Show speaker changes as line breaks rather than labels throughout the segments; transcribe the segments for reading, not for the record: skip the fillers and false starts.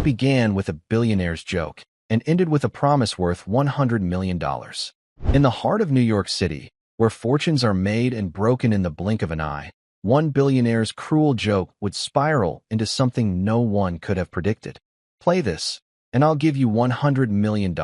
began with a billionaire's joke and ended with a promise worth $100 million. In the heart of New York City, where fortunes are made and broken in the blink of an eye, one billionaire's cruel joke would spiral into something no one could have predicted. "Play this, and I'll give you $100 million,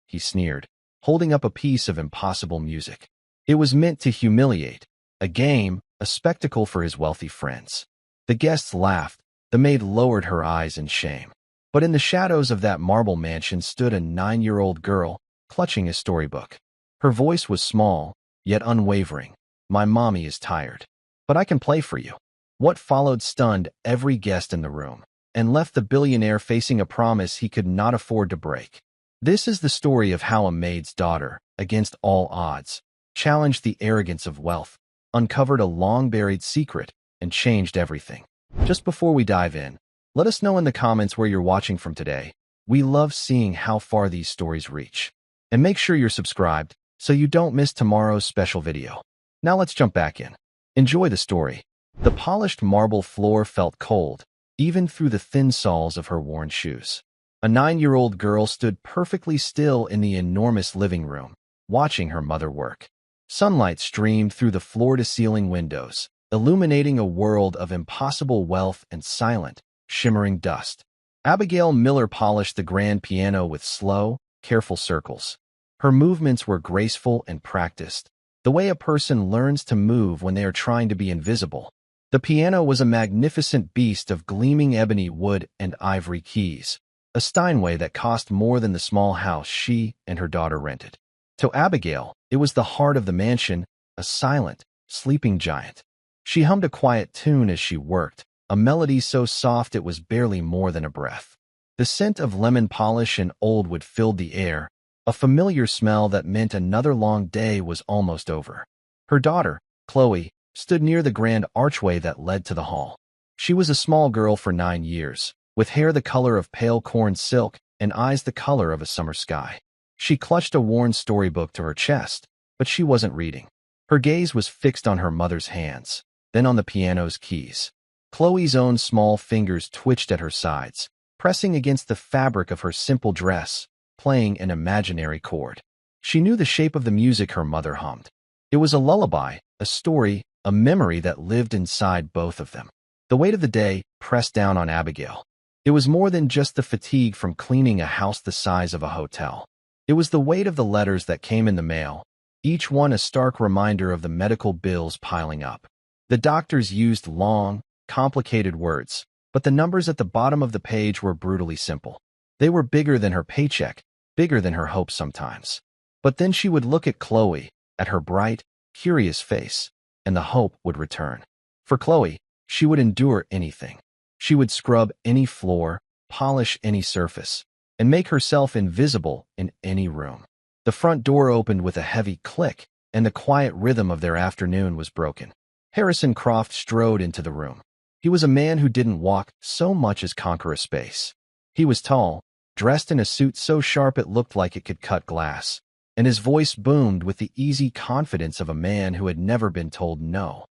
he sneered, holding up a piece of impossible music. It was meant to humiliate, a game, a spectacle for his wealthy friends. The guests laughed. The maid lowered her eyes in shame. But in the shadows of that marble mansion stood a 9-year-old girl, clutching a storybook. Her voice was small, yet unwavering. "My mommy is tired, but I can play for you." What followed stunned every guest in the room and left the billionaire facing a promise he could not afford to break. This is the story of how a maid's daughter, against all odds, challenged the arrogance of wealth, uncovered a long-buried secret, and changed everything. Just before we dive in, let us know in the comments where you're watching from today. We love seeing how far these stories reach. And make sure you're subscribed so you don't miss tomorrow's special video. Now let's jump back in. Enjoy the story. The polished marble floor felt cold, even through the thin soles of her worn shoes. A 9-year-old girl stood perfectly still in the enormous living room, watching her mother work. Sunlight streamed through the floor-to-ceiling windows, illuminating a world of impossible wealth and silent, shimmering dust. Abigail Miller polished the grand piano with slow, careful circles. Her movements were graceful and practiced, the way a person learns to move when they are trying to be invisible. The piano was a magnificent beast of gleaming ebony wood and ivory keys, a Steinway that cost more than the small house she and her daughter rented. To Abigail, it was the heart of the mansion, a silent, sleeping giant. She hummed a quiet tune as she worked, a melody so soft it was barely more than a breath. The scent of lemon polish and old wood filled the air, a familiar smell that meant another long day was almost over. Her daughter, Chloe, stood near the grand archway that led to the hall. She was a small girl for 9 years, with hair the color of pale corn silk and eyes the color of a summer sky. She clutched a worn storybook to her chest, but she wasn't reading. Her gaze was fixed on her mother's hands, then on the piano's keys. Chloe's own small fingers twitched at her sides, pressing against the fabric of her simple dress, playing an imaginary chord. She knew the shape of the music her mother hummed. It was a lullaby, a story, a memory that lived inside both of them. The weight of the day pressed down on Abigail. It was more than just the fatigue from cleaning a house the size of a hotel. It was the weight of the letters that came in the mail, each one a stark reminder of the medical bills piling up. The doctors used long, complicated words, but the numbers at the bottom of the page were brutally simple. They were bigger than her paycheck, bigger than her hopes sometimes. But then she would look at Chloe, at her bright, curious face, and the hope would return. For Chloe, she would endure anything. She would scrub any floor, polish any surface, and make herself invisible in any room. The front door opened with a heavy click, and the quiet rhythm of their afternoon was broken. Harrison Croft strode into the room. He was a man who didn't walk so much as conquer a space. He was tall, dressed in a suit so sharp it looked like it could cut glass, and his voice boomed with the easy confidence of a man who had never been told no.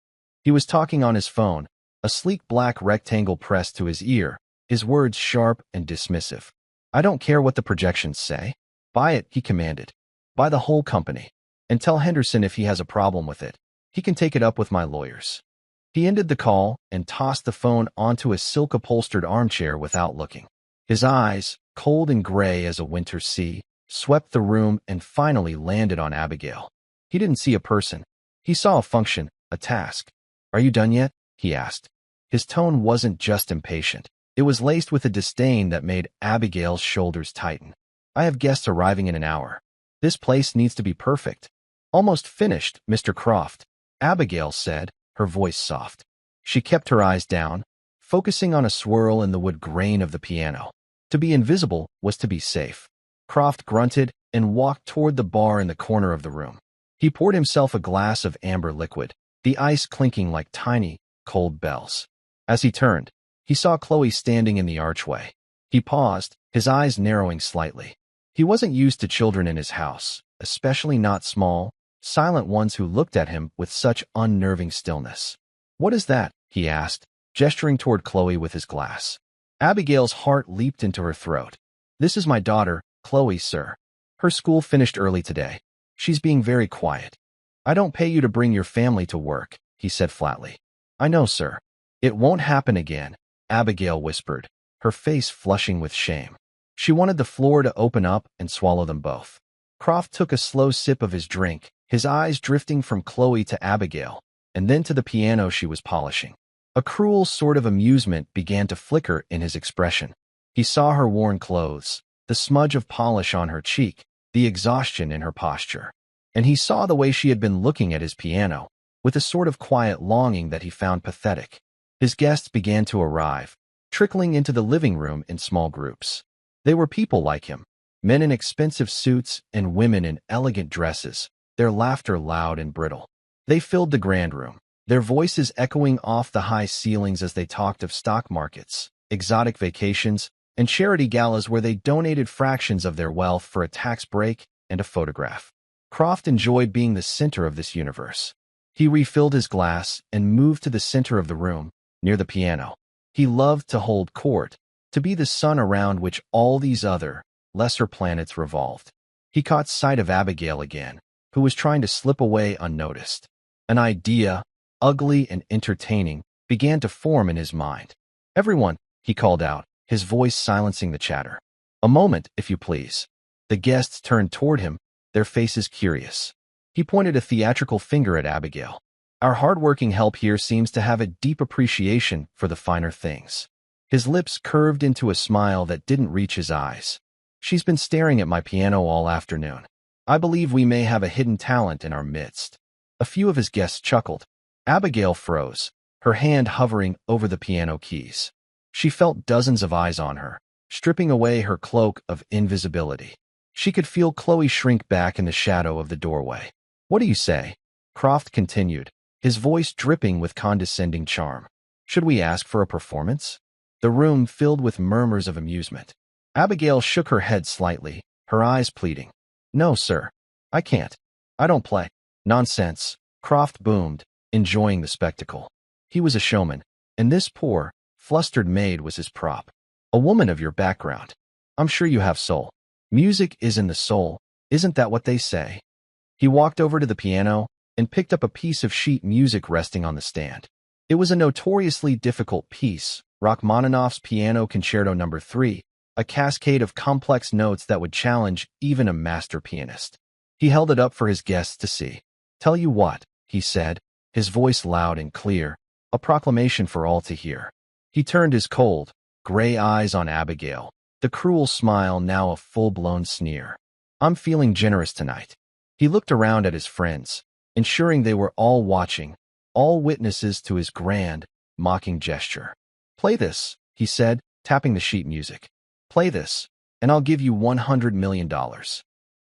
He was talking on his phone, a sleek black rectangle pressed to his ear, his words sharp and dismissive. "I don't care what the projections say. Buy it," he commanded. "Buy the whole company. And tell Henderson if he has a problem with it, he can take it up with my lawyers." He ended the call and tossed the phone onto a silk-upholstered armchair without looking. His eyes, cold and gray as a winter sea, swept the room and finally landed on Abigail. He didn't see a person. He saw a function, a task. "Are you done yet?" he asked. His tone wasn't just impatient. It was laced with a disdain that made Abigail's shoulders tighten. "I have guests arriving in an hour. This place needs to be perfect." "Almost finished, Mr. Croft," Abigail said, her voice soft. She kept her eyes down, focusing on a swirl in the wood grain of the piano. To be invisible was to be safe. Croft grunted and walked toward the bar in the corner of the room. He poured himself a glass of amber liquid, the ice clinking like tiny, cold bells. As he turned, he saw Chloe standing in the archway. He paused, his eyes narrowing slightly. He wasn't used to children in his house, especially not small, silent ones who looked at him with such unnerving stillness. "What is that?" he asked, gesturing toward Chloe with his glass. Abigail's heart leaped into her throat. This is my daughter, Chloe, sir. Her school finished early today. She's being very quiet. I don't pay you to bring your family to work, he said flatly. I know, sir. It won't happen again, Abigail whispered, her face flushing with shame. She wanted the floor to open up and swallow them both. Croft took a slow sip of his drink, his eyes drifting from Chloe to Abigail, and then to the piano she was polishing. A cruel sort of amusement began to flicker in his expression. He saw her worn clothes, the smudge of polish on her cheek, the exhaustion in her posture. And he saw the way she had been looking at his piano, with a sort of quiet longing that he found pathetic. His guests began to arrive, trickling into the living room in small groups. They were people like him, men in expensive suits and women in elegant dresses, their laughter loud and brittle. They filled the grand room, their voices echoing off the high ceilings as they talked of stock markets, exotic vacations, and charity galas where they donated fractions of their wealth for a tax break and a photograph. Croft enjoyed being the center of this universe. He refilled his glass and moved to the center of the room, near the piano. He loved to hold court, to be the sun around which all these other, lesser planets revolved. He caught sight of Abigail again, who was trying to slip away unnoticed. An idea, ugly and entertaining, began to form in his mind. Everyone, he called out, his voice silencing the chatter. A moment, if you please. The guests turned toward him, their faces curious. He pointed a theatrical finger at Abigail. Our hard-working help here seems to have a deep appreciation for the finer things. His lips curved into a smile that didn't reach his eyes. She's been staring at my piano all afternoon. I believe we may have a hidden talent in our midst. A few of his guests chuckled. Abigail froze, her hand hovering over the piano keys. She felt dozens of eyes on her, stripping away her cloak of invisibility. She could feel Chloe shrink back in the shadow of the doorway. What do you say? Croft continued, his voice dripping with condescending charm. Should we ask for a performance? The room filled with murmurs of amusement. Abigail shook her head slightly, her eyes pleading. No, sir. I can't. I don't play. Nonsense, Croft boomed, enjoying the spectacle. He was a showman, and this poor, flustered maid was his prop. A woman of your background. I'm sure you have soul. Music is in the soul, isn't that what they say? He walked over to the piano and picked up a piece of sheet music resting on the stand. It was a notoriously difficult piece, Rachmaninoff's Piano Concerto No. 3, a cascade of complex notes that would challenge even a master pianist. He held it up for his guests to see. Tell you what, he said, his voice loud and clear, a proclamation for all to hear. He turned his cold, gray eyes on Abigail, the cruel smile now a full-blown sneer. I'm feeling generous tonight. He looked around at his friends, ensuring they were all watching, all witnesses to his grand, mocking gesture. Play this, he said, tapping the sheet music. Play this, and I'll give you $100 million.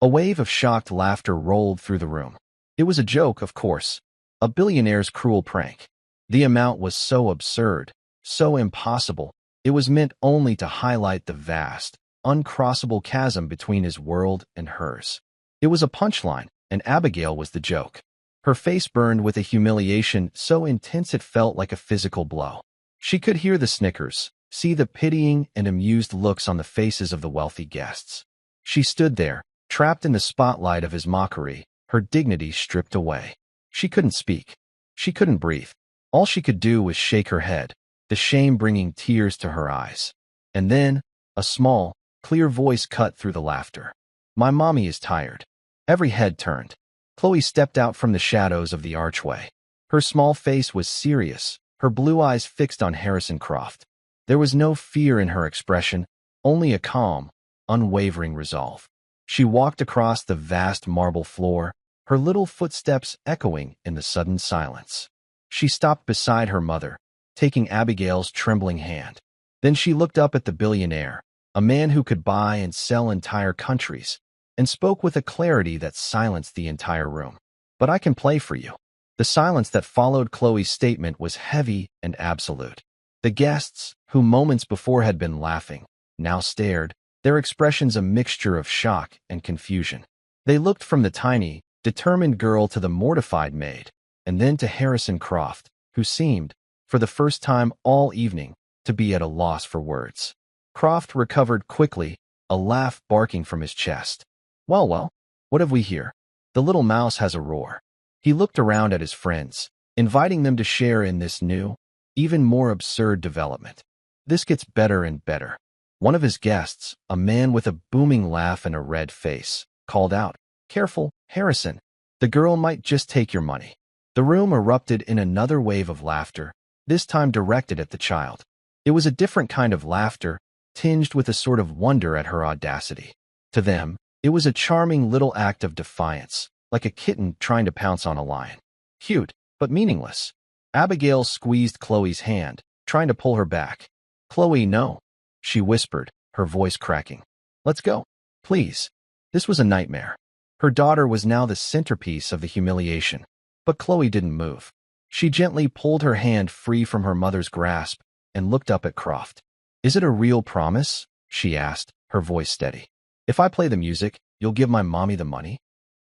A wave of shocked laughter rolled through the room. It was a joke, of course, a billionaire's cruel prank. The amount was so absurd, so impossible, it was meant only to highlight the vast, uncrossable chasm between his world and hers. It was a punchline, and Abigail was the joke. Her face burned with a humiliation so intense it felt like a physical blow. She could hear the snickers, see the pitying and amused looks on the faces of the wealthy guests. She stood there, trapped in the spotlight of his mockery, her dignity stripped away. She couldn't speak. She couldn't breathe. All she could do was shake her head, the shame bringing tears to her eyes. And then, a small, clear voice cut through the laughter. My mommy is tired. Every head turned. Chloe stepped out from the shadows of the archway. Her small face was serious, her blue eyes fixed on Harrison Croft. There was no fear in her expression, only a calm, unwavering resolve. She walked across the vast marble floor, her little footsteps echoing in the sudden silence. She stopped beside her mother, taking Abigail's trembling hand. Then she looked up at the billionaire, a man who could buy and sell entire countries, and spoke with a clarity that silenced the entire room. But I can play for you. The silence that followed Chloe's statement was heavy and absolute. The guests, who moments before had been laughing, now stared, their expressions a mixture of shock and confusion. They looked from the tiny, determined girl to the mortified maid, and then to Harrison Croft, who seemed, for the first time all evening, to be at a loss for words. Croft recovered quickly, a laugh barking from his chest. Well, what have we here? The little mouse has a roar. He looked around at his friends, inviting them to share in this new, even more absurd development. This gets better and better. One of his guests, a man with a booming laugh and a red face, called out, "Careful, Harrison. The girl might just take your money." The room erupted in another wave of laughter, this time directed at the child. It was a different kind of laughter, tinged with a sort of wonder at her audacity. To them, it was a charming little act of defiance, like a kitten trying to pounce on a lion. Cute, but meaningless. Abigail squeezed Chloe's hand, trying to pull her back. "Chloe, no," she whispered, her voice cracking. "Let's go. Please." This was a nightmare. Her daughter was now the centerpiece of the humiliation, but Chloe didn't move. She gently pulled her hand free from her mother's grasp and looked up at Croft. "Is it a real promise?" she asked, her voice steady. "If I play the music, you'll give my mommy the money?"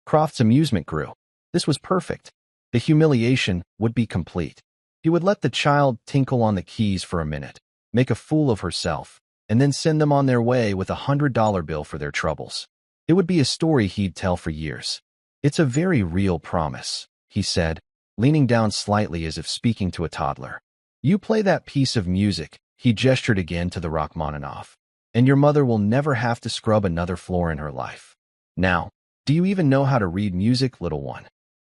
Croft's amusement grew. This was perfect. The humiliation would be complete. He would let the child tinkle on the keys for a minute, make a fool of herself, and then send them on their way with $100 bill for their troubles. It would be a story he'd tell for years. "It's a very real promise," he said, leaning down slightly as if speaking to a toddler. "You play that piece of music," he gestured again to the Rachmaninoff, "and your mother will never have to scrub another floor in her life. Now, do you even know how to read music, little one?"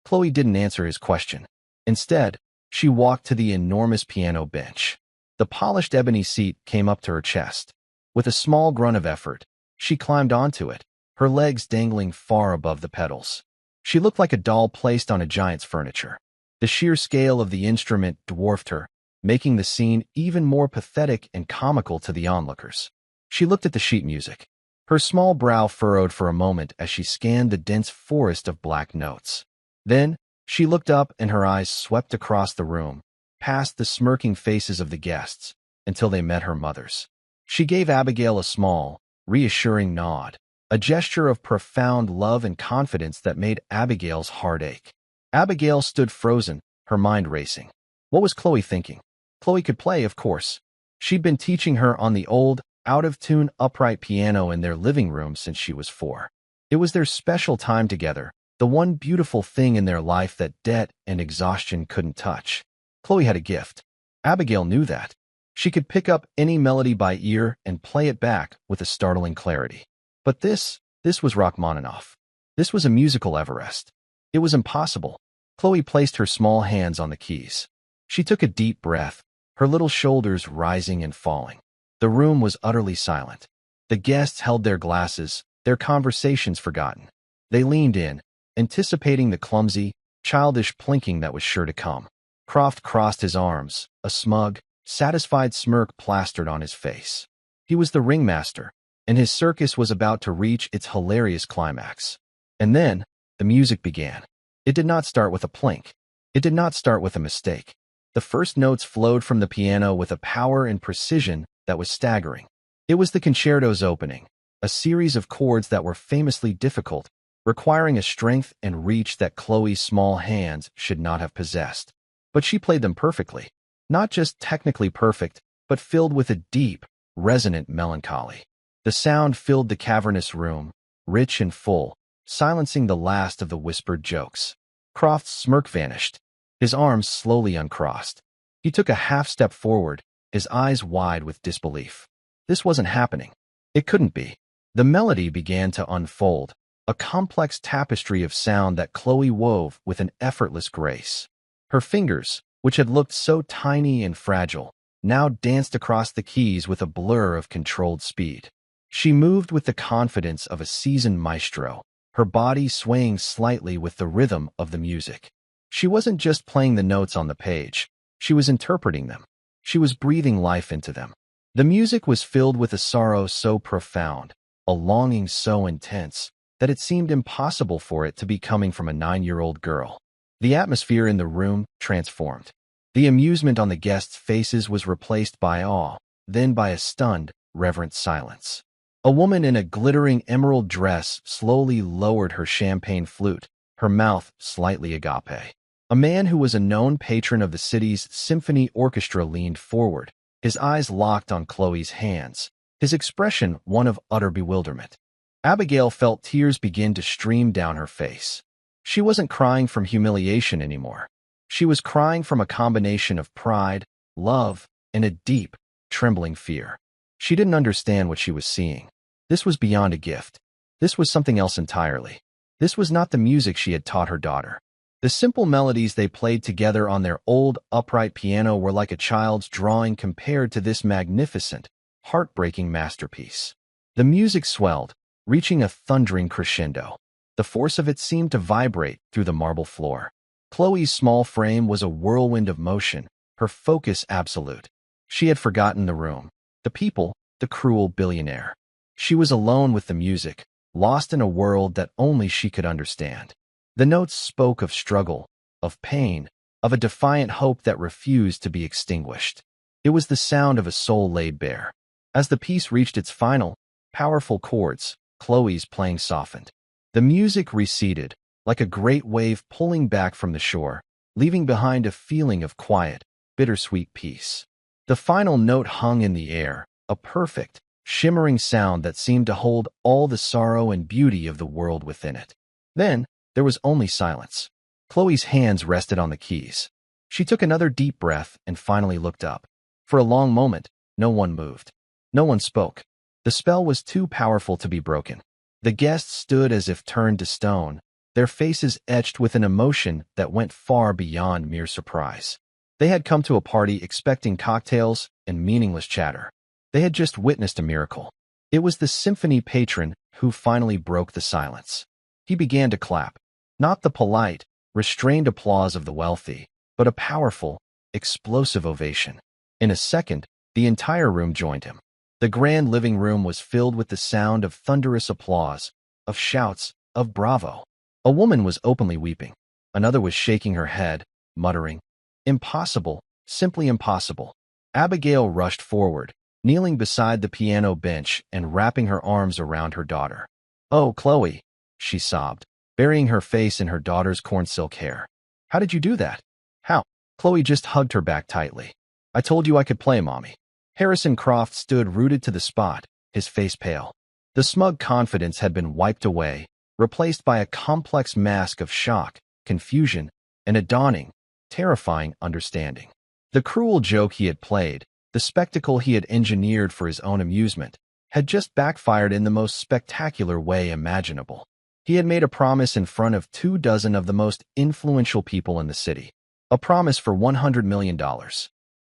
Chloe didn't answer his question. Instead, she walked to the enormous piano bench. The polished ebony seat came up to her chest. With a small grunt of effort, she climbed onto it, her legs dangling far above the pedals. She looked like a doll placed on a giant's furniture. The sheer scale of the instrument dwarfed her, making the scene even more pathetic and comical to the onlookers. She looked at the sheet music. Her small brow furrowed for a moment as she scanned the dense forest of black notes. Then, she looked up and her eyes swept across the room, past the smirking faces of the guests, until they met her mother's. She gave Abigail a small, reassuring nod, a gesture of profound love and confidence that made Abigail's heart ache. Abigail stood frozen, her mind racing. What was Chloe thinking? Chloe could play, of course. She'd been teaching her on the old, out-of-tune upright piano in their living room since she was 4. It was their special time together, the one beautiful thing in their life that debt and exhaustion couldn't touch. Chloe had a gift. Abigail knew that. She could pick up any melody by ear and play it back with a startling clarity. But this was Rachmaninoff. This was a musical Everest. It was impossible. Chloe placed her small hands on the keys. She took a deep breath, her little shoulders rising and falling. The room was utterly silent. The guests held their glasses, their conversations forgotten. They leaned in, anticipating the clumsy, childish plinking that was sure to come. Croft crossed his arms, a smug, satisfied smirk plastered on his face. He was the ringmaster, and his circus was about to reach its hilarious climax. And then, the music began. It did not start with a plink. It did not start with a mistake. The first notes flowed from the piano with a power and precision that was staggering. It was the concerto's opening, a series of chords that were famously difficult, requiring a strength and reach that Chloe's small hands should not have possessed. But she played them perfectly. Not just technically perfect, but filled with a deep, resonant melancholy. The sound filled the cavernous room, rich and full, silencing the last of the whispered jokes. Croft's smirk vanished. His arms slowly uncrossed. He took a half step forward, his eyes wide with disbelief. This wasn't happening. It couldn't be. The melody began to unfold, a complex tapestry of sound that Chloe wove with an effortless grace. Her fingers, which had looked so tiny and fragile, now danced across the keys with a blur of controlled speed. She moved with the confidence of a seasoned maestro, her body swaying slightly with the rhythm of the music. She wasn't just playing the notes on the page. She was interpreting them. She was breathing life into them. The music was filled with a sorrow so profound, a longing so intense, that it seemed impossible for it to be coming from a 9-year-old girl. The atmosphere in the room transformed. The amusement on the guests' faces was replaced by awe, then by a stunned, reverent silence. A woman in a glittering emerald dress slowly lowered her champagne flute, her mouth slightly agape. A man who was a known patron of the city's symphony orchestra leaned forward, his eyes locked on Chloe's hands, his expression one of utter bewilderment. Abigail felt tears begin to stream down her face. She wasn't crying from humiliation anymore. She was crying from a combination of pride, love, and a deep, trembling fear. She didn't understand what she was seeing. This was beyond a gift. This was something else entirely. This was not the music she had taught her daughter. The simple melodies they played together on their old, upright piano were like a child's drawing compared to this magnificent, heartbreaking masterpiece. The music swelled, reaching a thundering crescendo. The force of it seemed to vibrate through the marble floor. Chloe's small frame was a whirlwind of motion, her focus absolute. She had forgotten the room, the people, the cruel billionaire. She was alone with the music, lost in a world that only she could understand. The notes spoke of struggle, of pain, of a defiant hope that refused to be extinguished. It was the sound of a soul laid bare. As the piece reached its final, powerful chords, Chloe's playing softened. The music receded, like a great wave pulling back from the shore, leaving behind a feeling of quiet, bittersweet peace. The final note hung in the air, a perfect, shimmering sound that seemed to hold all the sorrow and beauty of the world within it. Then, there was only silence. Chloe's hands rested on the keys. She took another deep breath and finally looked up. For a long moment, no one moved. No one spoke. The spell was too powerful to be broken. The guests stood as if turned to stone, their faces etched with an emotion that went far beyond mere surprise. They had come to a party expecting cocktails and meaningless chatter. They had just witnessed a miracle. It was the symphony patron who finally broke the silence. He began to clap. Not the polite, restrained applause of the wealthy, but a powerful, explosive ovation. In a second, the entire room joined him. The grand living room was filled with the sound of thunderous applause, of shouts, of bravo. A woman was openly weeping. Another was shaking her head, muttering, "Impossible, simply impossible." Abigail rushed forward, kneeling beside the piano bench and wrapping her arms around her daughter. "Oh, Chloe," she sobbed, burying her face in her daughter's cornsilk hair. "How did you do that?" "How?" Chloe just hugged her back tightly. "I told you I could play, Mommy." Harrison Croft stood rooted to the spot, his face pale. The smug confidence had been wiped away, replaced by a complex mask of shock, confusion, and a dawning, terrifying understanding. The cruel joke he had played, the spectacle he had engineered for his own amusement, had just backfired in the most spectacular way imaginable. He had made a promise in front of 24 of the most influential people in the city. A promise for $100 million.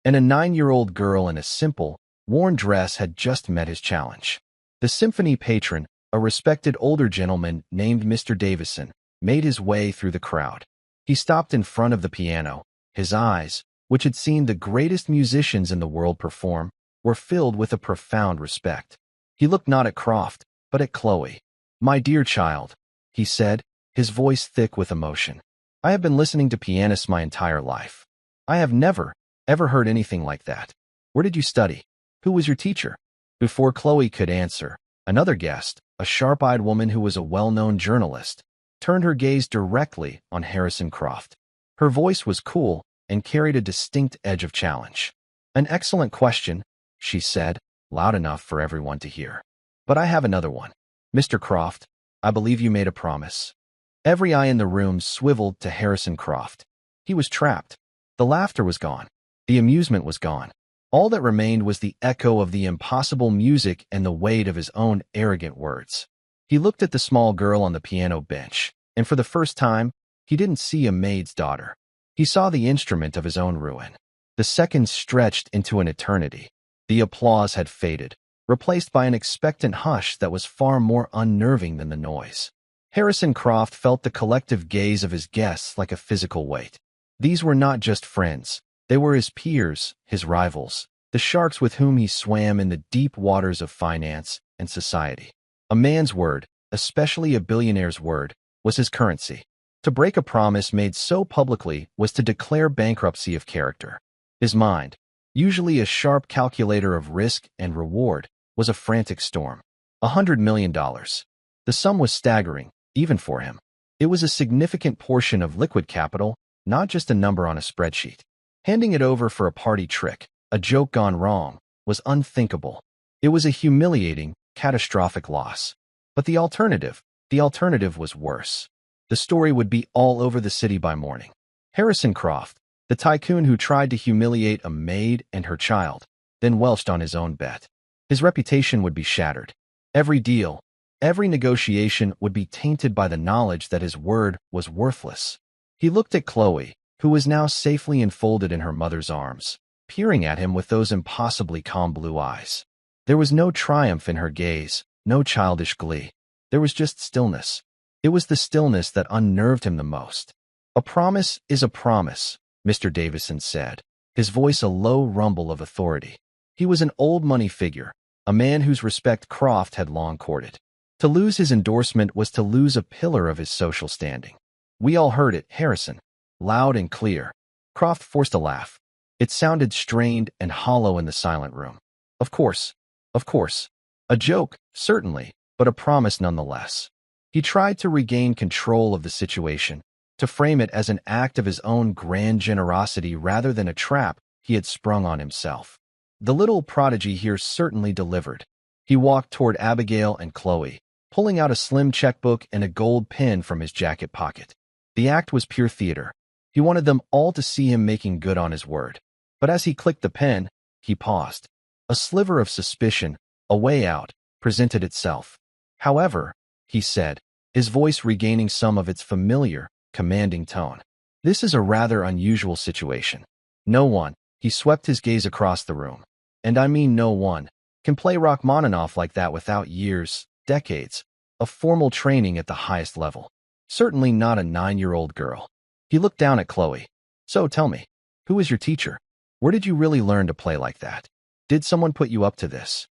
And a 9-year-old girl in a simple, worn dress had just met his challenge. The symphony patron, a respected older gentleman named Mr. Davison, made his way through the crowd. He stopped in front of the piano. His eyes, which had seen the greatest musicians in the world perform, were filled with a profound respect. He looked not at Croft, but at Chloe. "My dear child," he said, his voice thick with emotion. "I have been listening to pianists my entire life. I have never, ever heard anything like that. Where did you study? Who was your teacher?" Before Chloe could answer, another guest, a sharp-eyed woman who was a well-known journalist, turned her gaze directly on Harrison Croft. Her voice was cool and carried a distinct edge of challenge. "An excellent question," she said, loud enough for everyone to hear. "But I have another one. Mr. Croft, I believe you made a promise." Every eye in the room swiveled to Harrison Croft. He was trapped. The laughter was gone. The amusement was gone. All that remained was the echo of the impossible music and the weight of his own arrogant words. He looked at the small girl on the piano bench, and for the first time, he didn't see a maid's daughter. He saw the instrument of his own ruin. The seconds stretched into an eternity. The applause had faded, replaced by an expectant hush that was far more unnerving than the noise. Harrison Croft felt the collective gaze of his guests like a physical weight. These were not just friends. They were his peers, his rivals, the sharks with whom he swam in the deep waters of finance and society. A man's word, especially a billionaire's word, was his currency. To break a promise made so publicly was to declare bankruptcy of character. His mind, usually a sharp calculator of risk and reward, was a frantic storm. $100 million. The sum was staggering, even for him. It was a significant portion of liquid capital, not just a number on a spreadsheet. Handing it over for a party trick, a joke gone wrong, was unthinkable. It was a humiliating, catastrophic loss. But the alternative was worse. The story would be all over the city by morning. Harrison Croft, the tycoon who tried to humiliate a maid and her child, then welched on his own bet. His reputation would be shattered. Every deal, every negotiation would be tainted by the knowledge that his word was worthless. He looked at Chloe, who was now safely enfolded in her mother's arms, peering at him with those impossibly calm blue eyes. There was no triumph in her gaze, no childish glee. There was just stillness. It was the stillness that unnerved him the most. "A promise is a promise," Mr. Davison said, his voice a low rumble of authority. He was an old money figure, a man whose respect Croft had long courted. To lose his endorsement was to lose a pillar of his social standing. "We all heard it, Harrison." Loud and clear. Croft forced a laugh. It sounded strained and hollow in the silent room. Of course. Of course. A joke, certainly, but a promise nonetheless. He tried to regain control of the situation, to frame it as an act of his own grand generosity rather than a trap he had sprung on himself. The little prodigy here certainly delivered. He walked toward Abigail and Chloe, pulling out a slim checkbook and a gold pin from his jacket pocket. The act was pure theater. He wanted them all to see him making good on his word. But as he clicked the pen, he paused. A sliver of suspicion, a way out, presented itself. "However," he said, his voice regaining some of its familiar, commanding tone, "this is a rather unusual situation. No one," he swept his gaze across the room, "and I mean no one, can play Rachmaninoff like that without years, decades, of formal training at the highest level. Certainly not a 9-year-old girl." He looked down at Chloe. "So tell me, who is your teacher? Where did you really learn to play like that? Did someone put you up to this?"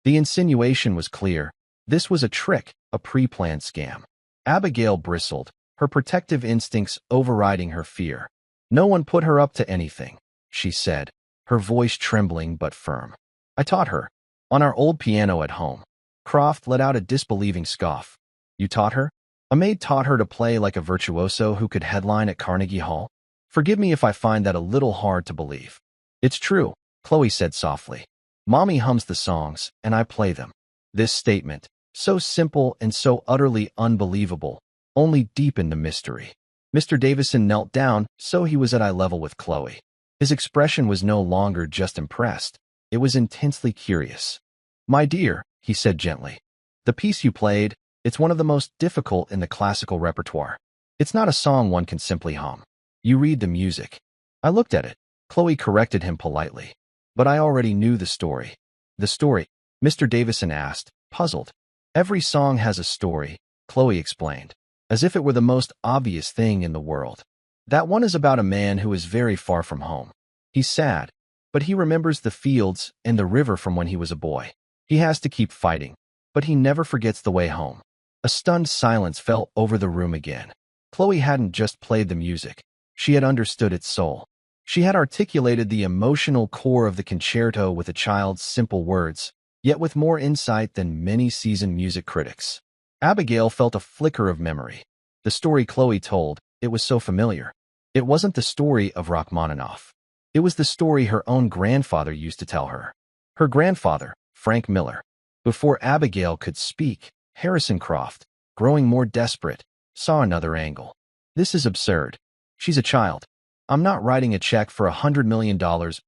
The insinuation was clear. This was a trick, a pre-planned scam. Abigail bristled, her protective instincts overriding her fear. "No one put her up to anything," she said, her voice trembling but firm. "I taught her. On our old piano at home." Croft let out a disbelieving scoff. "You taught her? A maid taught her to play like a virtuoso who could headline at Carnegie Hall? Forgive me if I find that a little hard to believe." "It's true," Chloe said softly. "Mommy hums the songs, and I play them." This statement, so simple and so utterly unbelievable, only deepened the mystery. Mr. Davison knelt down, so he was at eye level with Chloe. His expression was no longer just impressed. It was intensely curious. "My dear," he said gently, "the piece you played, it's one of the most difficult in the classical repertoire. It's not a song one can simply hum. You read the music." I looked at it. Chloe corrected him politely. "But I already knew the story." "The story?" Mr. Davison asked, puzzled. "Every song has a story," Chloe explained, as if it were the most obvious thing in the world. "That one is about a man who is very far from home. He's sad, but he remembers the fields and the river from when he was a boy. He has to keep fighting, but he never forgets the way home." A stunned silence fell over the room again. Chloe hadn't just played the music. She had understood its soul. She had articulated the emotional core of the concerto with a child's simple words, yet with more insight than many seasoned music critics. Abigail felt a flicker of memory. The story Chloe told, it was so familiar. It wasn't the story of Rachmaninoff. It was the story her own grandfather used to tell her. Her grandfather, Frank Miller. Before Abigail could speak, Harrison Croft, growing more desperate, saw another angle. "This is absurd. She's a child. I'm not writing a check for $100 million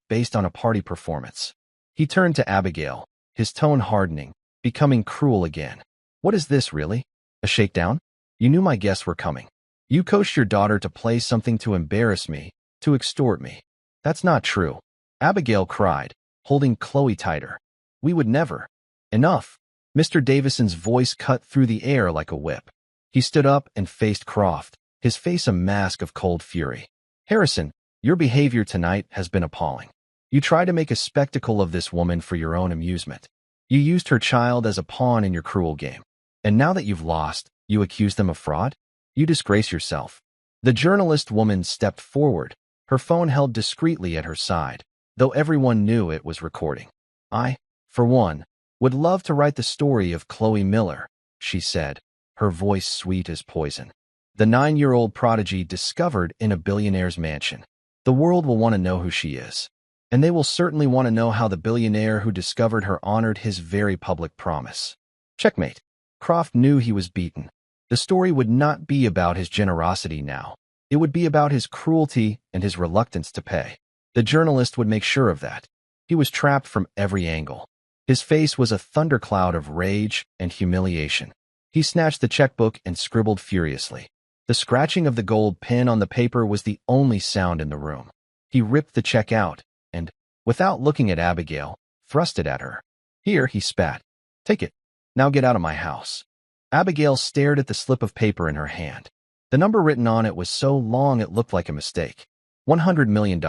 based on a party performance." He turned to Abigail, his tone hardening, becoming cruel again. "What is this, really? A shakedown? You knew my guests were coming. You coached your daughter to play something to embarrass me, to extort me." "That's not true," Abigail cried, holding Chloe tighter. "We would never." "Enough." Mr. Davison's voice cut through the air like a whip. He stood up and faced Croft, his face a mask of cold fury. "Harrison, your behavior tonight has been appalling. You tried to make a spectacle of this woman for your own amusement. You used her child as a pawn in your cruel game. And now that you've lost, you accuse them of fraud? You disgrace yourself." The journalist woman stepped forward, her phone held discreetly at her side, though everyone knew it was recording. "I, for one, would love to write the story of Chloe Miller," she said, her voice sweet as poison. "The 9-year-old prodigy discovered in a billionaire's mansion. The world will want to know who she is." And they will certainly want to know how the billionaire who discovered her honored his very public promise. Checkmate. Croft knew he was beaten. The story would not be about his generosity now. It would be about his cruelty and his reluctance to pay. The journalist would make sure of that. He was trapped from every angle. His face was a thundercloud of rage and humiliation. He snatched the checkbook and scribbled furiously. The scratching of the gold pen on the paper was the only sound in the room. He ripped the check out and, without looking at Abigail, thrust it at her. Here, he spat. Take it. Now get out of my house. Abigail stared at the slip of paper in her hand. The number written on it was so long it looked like a mistake. $100 million.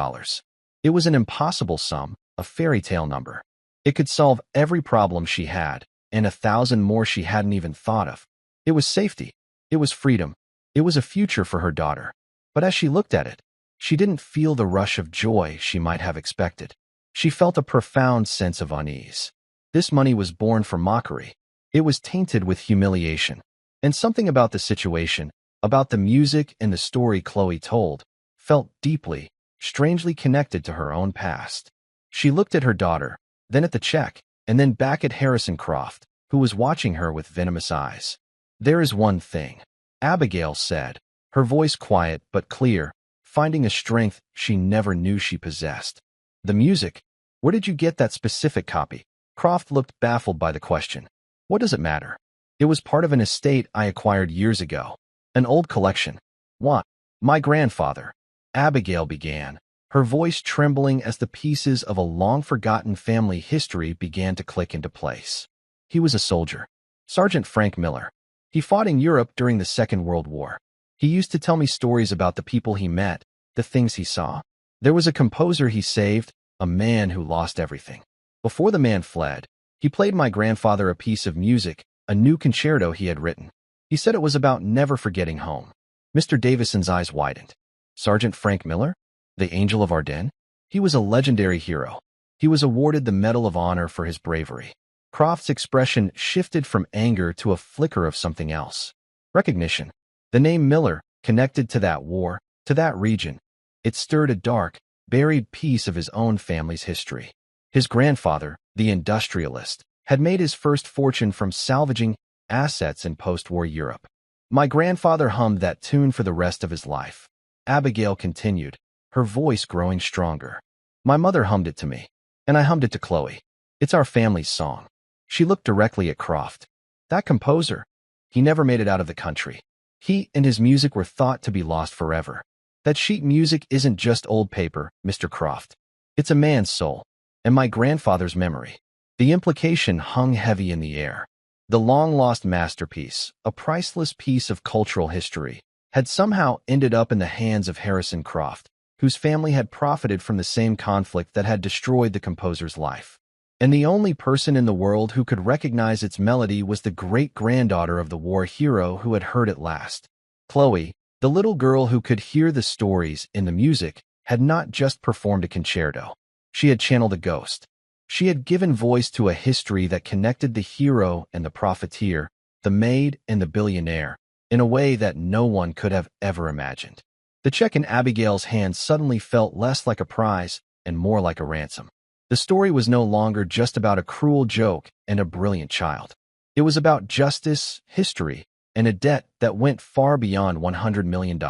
It was an impossible sum, a fairy tale number. It could solve every problem she had, and 1,000 more she hadn't even thought of. It was safety. It was freedom. It was a future for her daughter. But as she looked at it, she didn't feel the rush of joy she might have expected. She felt a profound sense of unease. This money was born for mockery. It was tainted with humiliation. And something about the situation, about the music and the story Chloe told, felt deeply, strangely connected to her own past. She looked at her daughter, then at the check, and then back at Harrison Croft, who was watching her with venomous eyes. There is one thing, Abigail said, her voice quiet but clear, finding a strength she never knew she possessed. The music. Where did you get that specific copy? Croft looked baffled by the question. What does it matter? It was part of an estate I acquired years ago. An old collection. What? My grandfather. Abigail began, her voice trembling as the pieces of a long-forgotten family history began to click into place. He was a soldier. Sergeant Frank Miller. He fought in Europe during the Second World War. He used to tell me stories about the people he met, the things he saw. There was a composer he saved, a man who lost everything. Before the man fled, he played my grandfather a piece of music, a new concerto he had written. He said it was about never forgetting home. Mr. Davison's eyes widened. Sergeant Frank Miller? The Angel of Ardennes? He was a legendary hero. He was awarded the Medal of Honor for his bravery. Croft's expression shifted from anger to a flicker of something else. Recognition. The name Miller, connected to that war, to that region. It stirred a dark, buried piece of his own family's history. His grandfather, the industrialist, had made his first fortune from salvaging assets in post-war Europe. My grandfather hummed that tune for the rest of his life. Abigail continued, her voice growing stronger. My mother hummed it to me, and I hummed it to Chloe. It's our family's song. She looked directly at Croft. That composer, he never made it out of the country. He and his music were thought to be lost forever. That sheet music isn't just old paper, Mr. Croft. It's a man's soul, and my grandfather's memory. The implication hung heavy in the air. The long-lost masterpiece, a priceless piece of cultural history, had somehow ended up in the hands of Harrison Croft, whose family had profited from the same conflict that had destroyed the composer's life. And the only person in the world who could recognize its melody was the great-granddaughter of the war hero who had heard it last. Chloe, the little girl who could hear the stories in the music, had not just performed a concerto. She had channeled a ghost. She had given voice to a history that connected the hero and the profiteer, the maid and the billionaire, in a way that no one could have ever imagined. The check in Abigail's hand suddenly felt less like a prize and more like a ransom. The story was no longer just about a cruel joke and a brilliant child. It was about justice, history, and a debt that went far beyond $100 million.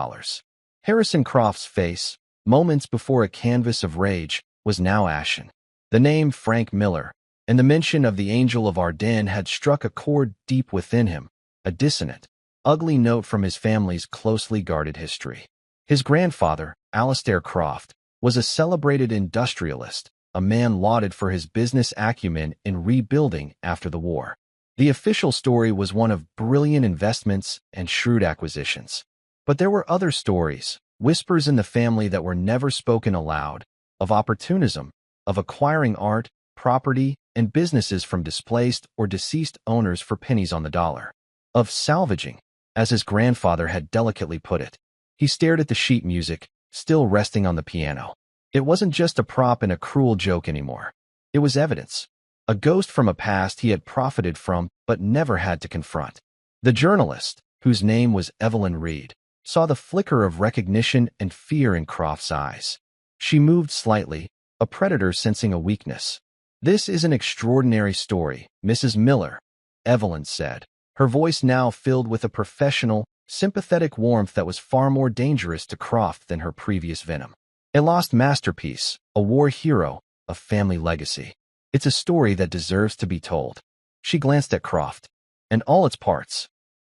Harrison Croft's face, moments before a canvas of rage, was now ashen. The name Frank Miller and the mention of the Angel of Ardennes had struck a chord deep within him, a dissonant, ugly note from his family's closely guarded history. His grandfather, Alistair Croft, was a celebrated industrialist, a man lauded for his business acumen in rebuilding after the war. The official story was one of brilliant investments and shrewd acquisitions. But there were other stories, whispers in the family that were never spoken aloud, of opportunism, of acquiring art, property, and businesses from displaced or deceased owners for pennies on the dollar. Of salvaging, as his grandfather had delicately put it. He stared at the sheet music, still resting on the piano. It wasn't just a prop and a cruel joke anymore. It was evidence. A ghost from a past he had profited from but never had to confront. The journalist, whose name was Evelyn Reed, saw the flicker of recognition and fear in Croft's eyes. She moved slightly, a predator sensing a weakness. "This is an extraordinary story, Mrs. Miller," Evelyn said, her voice now filled with a professional, sympathetic warmth that was far more dangerous to Croft than her previous venom. "A lost masterpiece, a war hero, a family legacy. It's a story that deserves to be told." She glanced at Croft. "And all its parts."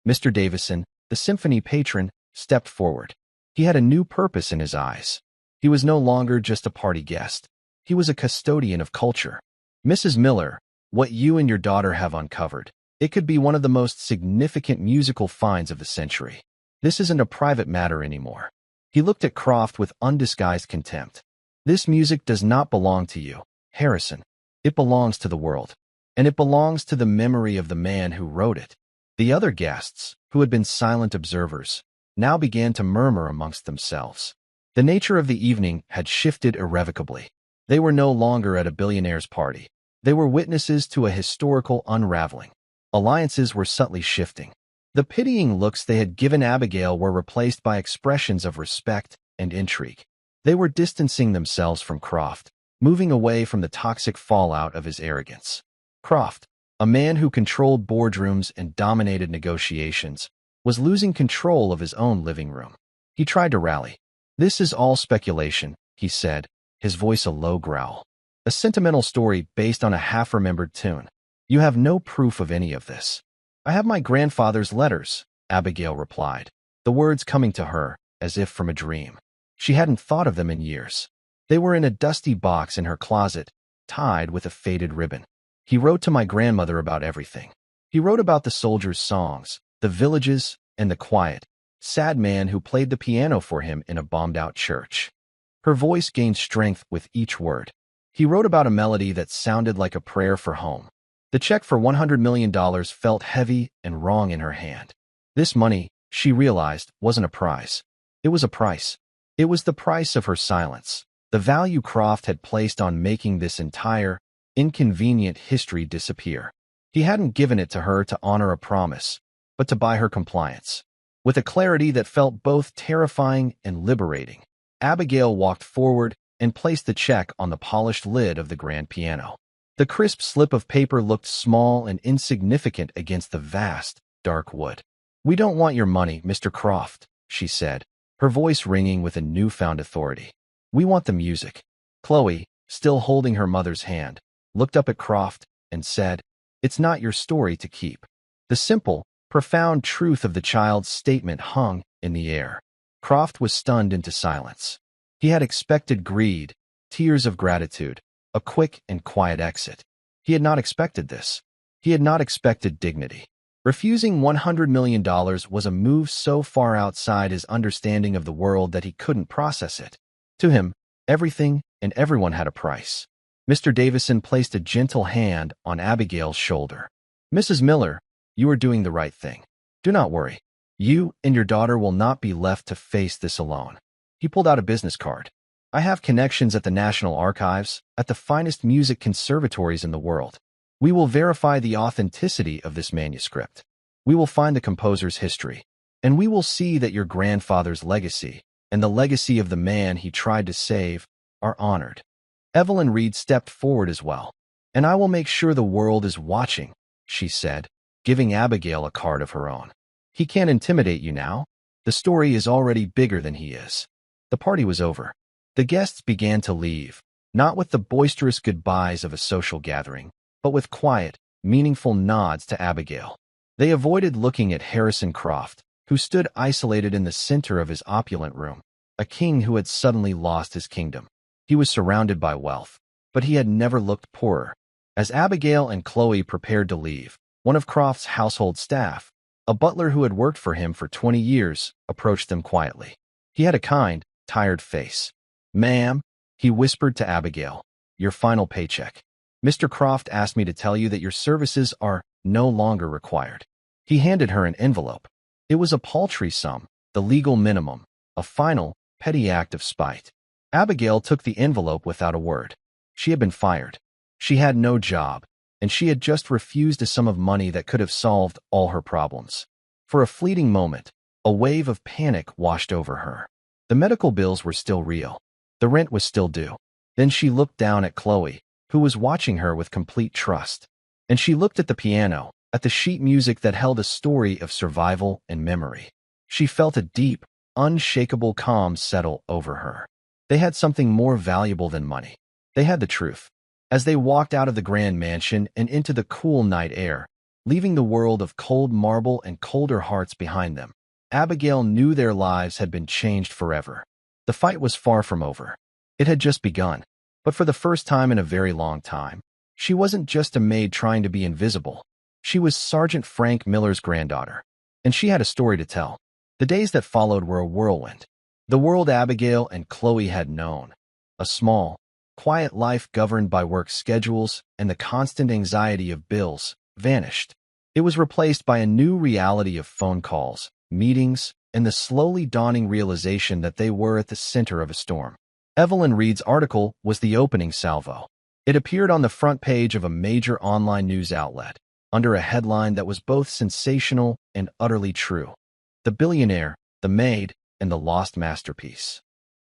Mr. Davison, the symphony patron, stepped forward. He had a new purpose in his eyes. He was no longer just a party guest. He was a custodian of culture. "Mrs. Miller, what you and your daughter have uncovered, it could be one of the most significant musical finds of the century. This isn't a private matter anymore." He looked at Croft with undisguised contempt. "This music does not belong to you, Harrison. It belongs to the world. And it belongs to the memory of the man who wrote it." The other guests, who had been silent observers, now began to murmur amongst themselves. The nature of the evening had shifted irrevocably. They were no longer at a billionaire's party. They were witnesses to a historical unraveling. Alliances were subtly shifting. The pitying looks they had given Abigail were replaced by expressions of respect and intrigue. They were distancing themselves from Croft, moving away from the toxic fallout of his arrogance. Croft, a man who controlled boardrooms and dominated negotiations, was losing control of his own living room. He tried to rally. "This is all speculation," he said, his voice a low growl. "A sentimental story based on a half-remembered tune. You have no proof of any of this." "I have my grandfather's letters," Abigail replied, the words coming to her as if from a dream. She hadn't thought of them in years. They were in a dusty box in her closet, tied with a faded ribbon. "He wrote to my grandmother about everything. He wrote about the soldiers' songs, the villages, and the quiet, sad man who played the piano for him in a bombed-out church." Her voice gained strength with each word. "He wrote about a melody that sounded like a prayer for home." The check for $100 million felt heavy and wrong in her hand. This money, she realized, wasn't a prize. It was a price. It was the price of her silence, the value Croft had placed on making this entire, inconvenient history disappear. He hadn't given it to her to honor a promise, but to buy her compliance. With a clarity that felt both terrifying and liberating, Abigail walked forward and placed the check on the polished lid of the grand piano. The crisp slip of paper looked small and insignificant against the vast, dark wood. "We don't want your money, Mr. Croft," she said, her voice ringing with a newfound authority. "We want the music." Chloe, still holding her mother's hand, looked up at Croft and said, "It's not your story to keep." The simple, profound truth of the child's statement hung in the air. Croft was stunned into silence. He had expected greed, tears of gratitude, a quick and quiet exit. He had not expected this. He had not expected dignity. Refusing $100 million was a move so far outside his understanding of the world that he couldn't process it. To him, everything and everyone had a price. Mr. Davison placed a gentle hand on Abigail's shoulder. "Mrs. Miller, you are doing the right thing. Do not worry. You and your daughter will not be left to face this alone." He pulled out a business card. "I have connections at the National Archives, at the finest music conservatories in the world. We will verify the authenticity of this manuscript. We will find the composer's history, and we will see that your grandfather's legacy and the legacy of the man he tried to save are honored." Evelyn Reed stepped forward as well. "And I will make sure the world is watching," she said, giving Abigail a card of her own. "He can't intimidate you now. The story is already bigger than he is." The party was over. The guests began to leave, not with the boisterous goodbyes of a social gathering, but with quiet, meaningful nods to Abigail. They avoided looking at Harrison Croft, who stood isolated in the center of his opulent room, a king who had suddenly lost his kingdom. He was surrounded by wealth, but he had never looked poorer. As Abigail and Chloe prepared to leave, one of Croft's household staff, a butler who had worked for him for 20 years, approached them quietly. He had a kind, tired face. "Ma'am," he whispered to Abigail, "your final paycheck. Mr. Croft asked me to tell you that your services are no longer required." He handed her an envelope. It was a paltry sum, the legal minimum, a final, petty act of spite. Abigail took the envelope without a word. She had been fired. She had no job, and she had just refused a sum of money that could have solved all her problems. For a fleeting moment, a wave of panic washed over her. The medical bills were still real. The rent was still due. Then she looked down at Chloe, who was watching her with complete trust. And she looked at the piano, at the sheet music that held a story of survival and memory. She felt a deep, unshakable calm settle over her. They had something more valuable than money. They had the truth. As they walked out of the grand mansion and into the cool night air, leaving the world of cold marble and colder hearts behind them, Abigail knew their lives had been changed forever. The fight was far from over. It had just begun. But for the first time in a very long time, she wasn't just a maid trying to be invisible. She was Sergeant Frank Miller's granddaughter. And she had a story to tell. The days that followed were a whirlwind. The world Abigail and Chloe had known. A small, quiet life governed by work schedules and the constant anxiety of bills vanished. It was replaced by a new reality of phone calls, meetings, and the slowly dawning realization that they were at the center of a storm. Evelyn Reed's article was the opening salvo. It appeared on the front page of a major online news outlet, under a headline that was both sensational and utterly true. The Billionaire, the Maid, and the Lost Masterpiece.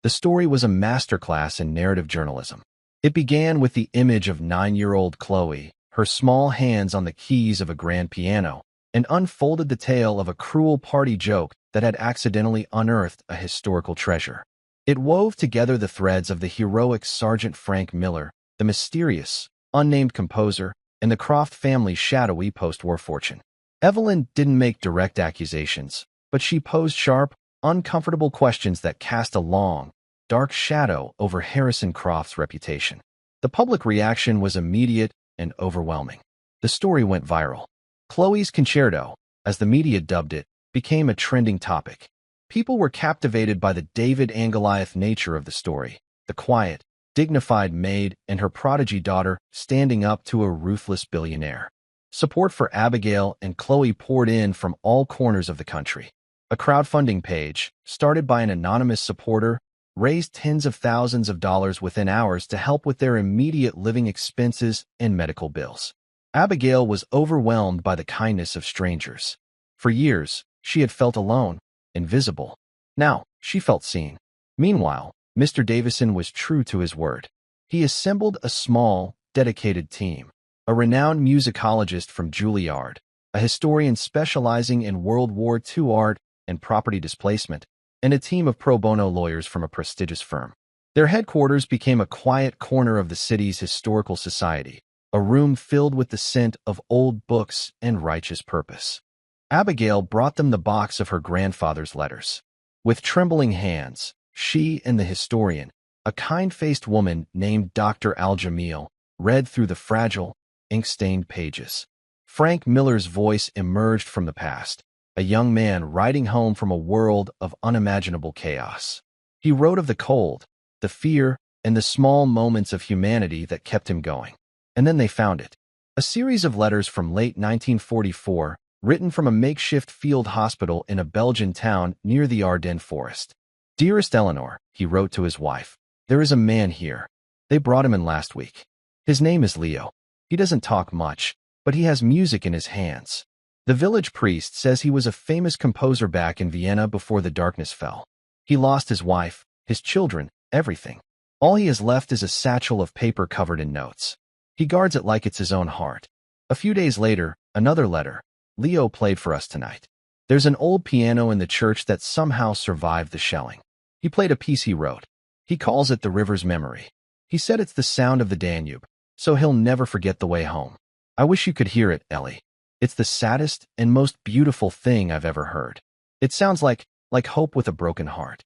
The story was a masterclass in narrative journalism. It began with the image of 9-year-old Chloe, her small hands on the keys of a grand piano, and unfolded the tale of a cruel party joke that had accidentally unearthed a historical treasure. It wove together the threads of the heroic Sergeant Frank Miller, the mysterious, unnamed composer, and the Croft family's shadowy post-war fortune. Evelyn didn't make direct accusations, but she posed sharp, uncomfortable questions that cast a long, dark shadow over Harrison Croft's reputation. The public reaction was immediate and overwhelming. The story went viral. Chloe's Concerto, as the media dubbed it, became a trending topic. People were captivated by the David and Goliath nature of the story, the quiet, dignified maid and her prodigy daughter standing up to a ruthless billionaire. Support for Abigail and Chloe poured in from all corners of the country. A crowdfunding page, started by an anonymous supporter, raised tens of thousands of dollars within hours to help with their immediate living expenses and medical bills. Abigail was overwhelmed by the kindness of strangers. For years, she had felt alone, invisible. Now, she felt seen. Meanwhile, Mr. Davison was true to his word. He assembled a small, dedicated team. A renowned musicologist from Juilliard, a historian specializing in World War II art and property displacement, and a team of pro bono lawyers from a prestigious firm. Their headquarters became a quiet corner of the city's historical society, a room filled with the scent of old books and righteous purpose. Abigail brought them the box of her grandfather's letters. With trembling hands, she and the historian, a kind-faced woman named Dr. Al-Jamil, read through the fragile, ink-stained pages. Frank Miller's voice emerged from the past, a young man riding home from a world of unimaginable chaos. He wrote of the cold, the fear, and the small moments of humanity that kept him going. And then they found it. A series of letters from late 1944, written from a makeshift field hospital in a Belgian town near the Ardennes forest. "Dearest Eleanor," he wrote to his wife, "there is a man here. They brought him in last week. His name is Leo. He doesn't talk much, but he has music in his hands. The village priest says he was a famous composer back in Vienna before the darkness fell. He lost his wife, his children, everything. All he has left is a satchel of paper covered in notes. He guards it like it's his own heart." A few days later, another letter. "Leo played for us tonight. There's an old piano in the church that somehow survived the shelling. He played a piece he wrote. He calls it The River's Memory. He said it's the sound of the Danube, so he'll never forget the way home. I wish you could hear it, Ellie. It's the saddest and most beautiful thing I've ever heard. It sounds like hope with a broken heart."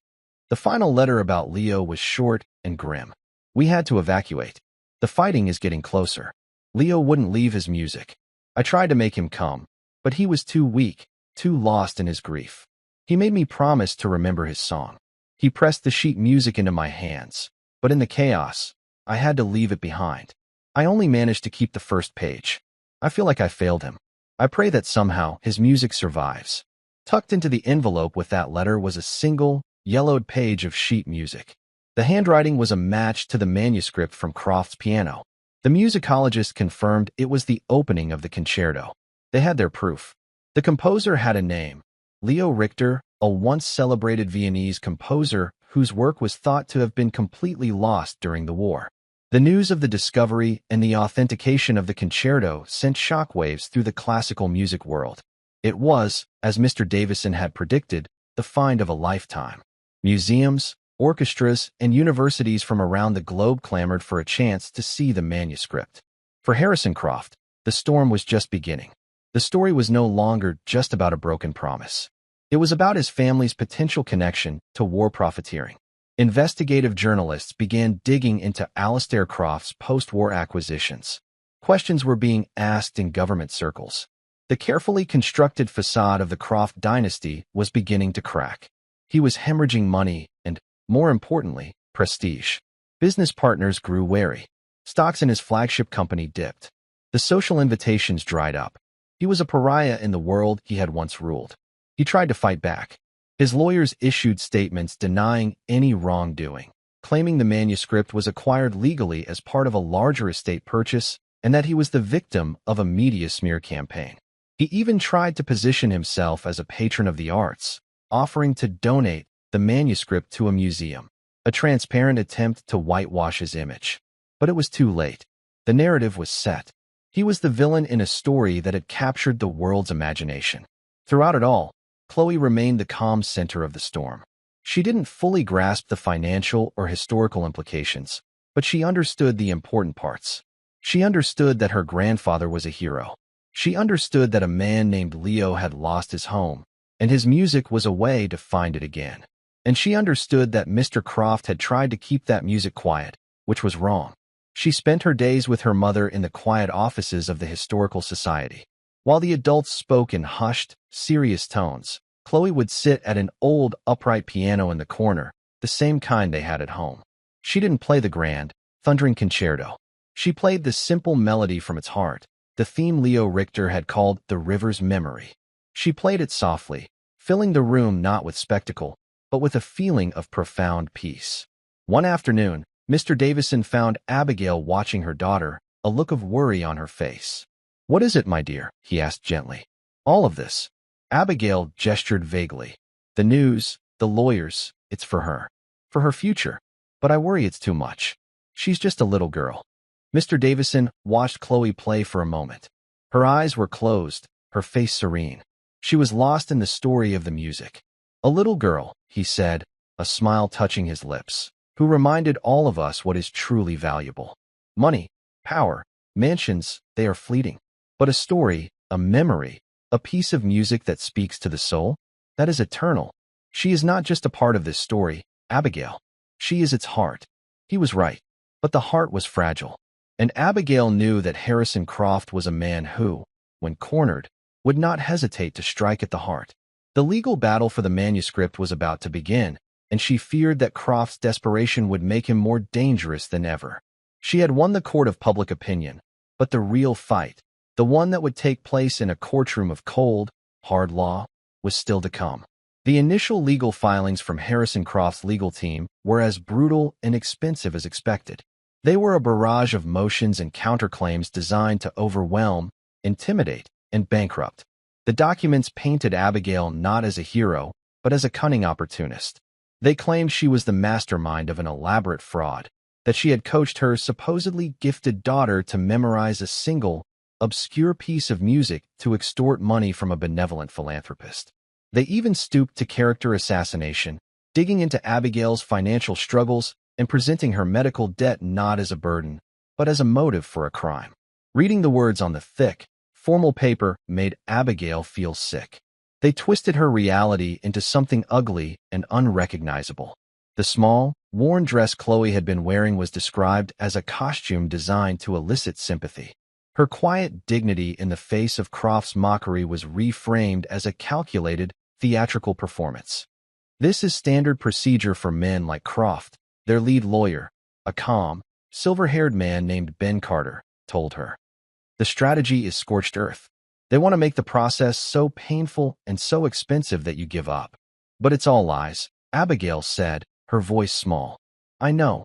The final letter about Leo was short and grim. "We had to evacuate. The fighting is getting closer. Leo wouldn't leave his music. I tried to make him come, but he was too weak, too lost in his grief. He made me promise to remember his song. He pressed the sheet music into my hands, but in the chaos, I had to leave it behind. I only managed to keep the first page. I feel like I failed him. I pray that somehow his music survives." Tucked into the envelope with that letter was a single, yellowed page of sheet music. The handwriting was a match to the manuscript from Croft's piano. The musicologist confirmed it was the opening of the concerto. They had their proof. The composer had a name, Leo Richter, a once celebrated Viennese composer whose work was thought to have been completely lost during the war. The news of the discovery and the authentication of the concerto sent shockwaves through the classical music world. It was, as Mr. Davison had predicted, the find of a lifetime. Museums, orchestras, and universities from around the globe clamored for a chance to see the manuscript. For Harrison Croft, the storm was just beginning. The story was no longer just about a broken promise. It was about his family's potential connection to war profiteering. Investigative journalists began digging into Alistair Croft's post-war acquisitions. Questions were being asked in government circles. The carefully constructed facade of the Croft dynasty was beginning to crack. He was hemorrhaging money and, more importantly, prestige. Business partners grew wary. Stocks in his flagship company dipped. The social invitations dried up. He was a pariah in the world he had once ruled. He tried to fight back. His lawyers issued statements denying any wrongdoing, claiming the manuscript was acquired legally as part of a larger estate purchase and that he was the victim of a media smear campaign. He even tried to position himself as a patron of the arts, offering to donate the manuscript to a museum, a transparent attempt to whitewash his image. But it was too late. The narrative was set. He was the villain in a story that had captured the world's imagination. Throughout it all, Chloe remained the calm center of the storm. She didn't fully grasp the financial or historical implications, but she understood the important parts. She understood that her grandfather was a hero. She understood that a man named Leo had lost his home, and his music was a way to find it again. And she understood that Mr. Croft had tried to keep that music quiet, which was wrong. She spent her days with her mother in the quiet offices of the Historical Society. While the adults spoke in hushed, serious tones, Chloe would sit at an old, upright piano in the corner, the same kind they had at home. She didn't play the grand, thundering concerto. She played the simple melody from its heart, the theme Leo Richter had called the river's memory. She played it softly, filling the room not with spectacle, but with a feeling of profound peace. One afternoon, Mr. Davison found Abigail watching her daughter, a look of worry on her face. "What is it, my dear?" he asked gently. "All of this." Abigail gestured vaguely. "The news, the lawyers, it's for her. For her future. But I worry it's too much. She's just a little girl." Mr. Davison watched Chloe play for a moment. Her eyes were closed, her face serene. She was lost in the story of the music. "A little girl," he said, a smile touching his lips, "who reminded all of us what is truly valuable. Money, power, mansions, they are fleeting. But a story, a memory, a piece of music that speaks to the soul, that is eternal. She is not just a part of this story, Abigail. She is its heart." He was right, but the heart was fragile. And Abigail knew that Harrison Croft was a man who, when cornered, would not hesitate to strike at the heart. The legal battle for the manuscript was about to begin, and she feared that Croft's desperation would make him more dangerous than ever. She had won the court of public opinion, but the real fight, the one that would take place in a courtroom of cold, hard law, was still to come. The initial legal filings from Harrison Croft's legal team were as brutal and expensive as expected. They were a barrage of motions and counterclaims designed to overwhelm, intimidate, and bankrupt. The documents painted Abigail not as a hero, but as a cunning opportunist. They claimed she was the mastermind of an elaborate fraud, that she had coached her supposedly gifted daughter to memorize a single, obscure piece of music to extort money from a benevolent philanthropist. They even stooped to character assassination, digging into Abigail's financial struggles and presenting her medical debt not as a burden, but as a motive for a crime. Reading the words on the thick, formal paper made Abigail feel sick. They twisted her reality into something ugly and unrecognizable. The small, worn dress Chloe had been wearing was described as a costume designed to elicit sympathy. Her quiet dignity in the face of Croft's mockery was reframed as a calculated, theatrical performance. "This is standard procedure for men like Croft," their lead lawyer, a calm, silver-haired man named Ben Carter, told her. "The strategy is scorched earth. They want to make the process so painful and so expensive that you give up." "But it's all lies," Abigail said, her voice small. "I know,"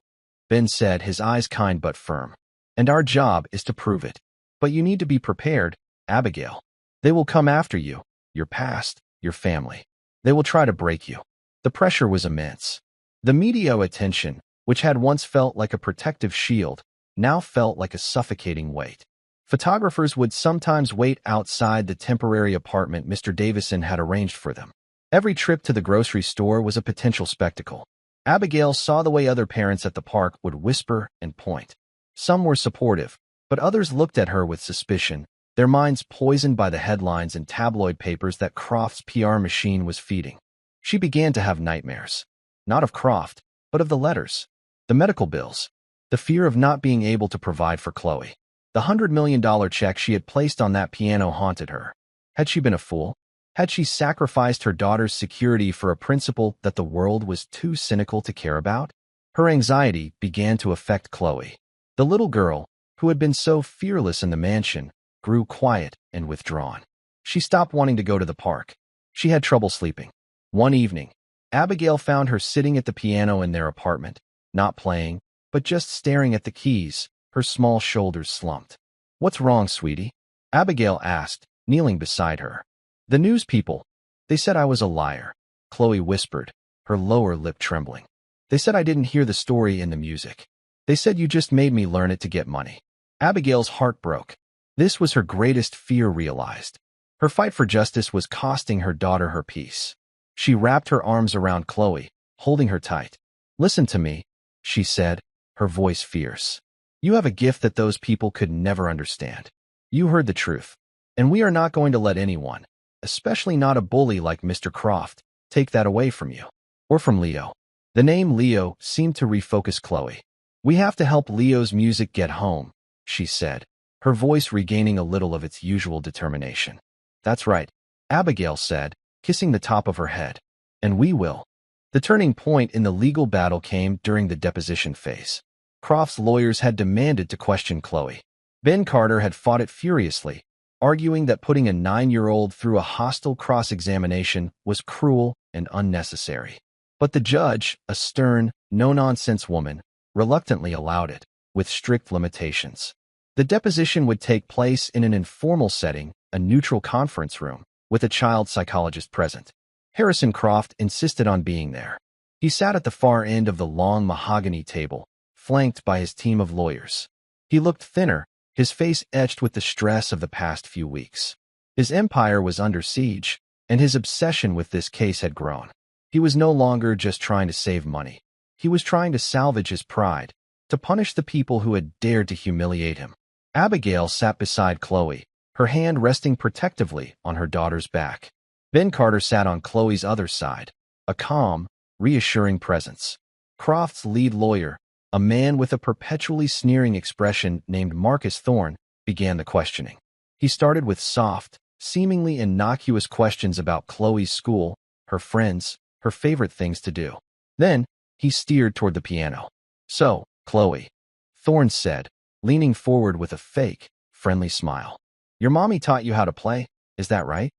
Ben said, his eyes kind but firm. "And our job is to prove it. But you need to be prepared, Abigail. They will come after you, your past, your family. They will try to break you." The pressure was immense. The media attention, which had once felt like a protective shield, now felt like a suffocating weight. Photographers would sometimes wait outside the temporary apartment Mr. Davison had arranged for them. Every trip to the grocery store was a potential spectacle. Abigail saw the way other parents at the park would whisper and point. Some were supportive, but others looked at her with suspicion, their minds poisoned by the headlines and tabloid papers that Croft's PR machine was feeding. She began to have nightmares. Not of Croft, but of the letters, the medical bills, the fear of not being able to provide for Chloe. The $100 million check she had placed on that piano haunted her. Had she been a fool? Had she sacrificed her daughter's security for a principle that the world was too cynical to care about? Her anxiety began to affect Chloe. The little girl, who had been so fearless in the mansion, grew quiet and withdrawn. She stopped wanting to go to the park. She had trouble sleeping. One evening, Abigail found her sitting at the piano in their apartment, not playing, but just staring at the keys, her small shoulders slumped. "What's wrong, sweetie?" Abigail asked, kneeling beside her. "The news people. They said I was a liar," Chloe whispered, her lower lip trembling. "They said I didn't hear the story in the music. They said you just made me learn it to get money." Abigail's heart broke. This was her greatest fear realized. Her fight for justice was costing her daughter her peace. She wrapped her arms around Chloe, holding her tight. "Listen to me," she said, her voice fierce. "You have a gift that those people could never understand. You heard the truth, and we are not going to let anyone, especially not a bully like Mr. Croft, take that away from you. Or from Leo." The name Leo seemed to refocus Chloe. "We have to help Leo's music get home," she said, her voice regaining a little of its usual determination. "That's right," Abigail said, kissing the top of her head. "And we will." The turning point in the legal battle came during the deposition phase. Croft's lawyers had demanded to question Chloe. Ben Carter had fought it furiously, arguing that putting a 9-year-old through a hostile cross-examination was cruel and unnecessary. But the judge, a stern, no-nonsense woman, reluctantly allowed it, with strict limitations. The deposition would take place in an informal setting, a neutral conference room, with a child psychologist present. Harrison Croft insisted on being there. He sat at the far end of the long mahogany table, flanked by his team of lawyers. He looked thinner, his face etched with the stress of the past few weeks. His empire was under siege, and his obsession with this case had grown. He was no longer just trying to save money. He was trying to salvage his pride, to punish the people who had dared to humiliate him. Abigail sat beside Chloe, her hand resting protectively on her daughter's back. Ben Carter sat on Chloe's other side, a calm, reassuring presence. Croft's lead lawyer, a man with a perpetually sneering expression named Marcus Thorne, began the questioning. He started with soft, seemingly innocuous questions about Chloe's school, her friends, her favorite things to do. Then, he steered toward the piano. "So, Chloe," Thorne said, leaning forward with a fake, friendly smile. "Your mommy taught you how to play, is that right?"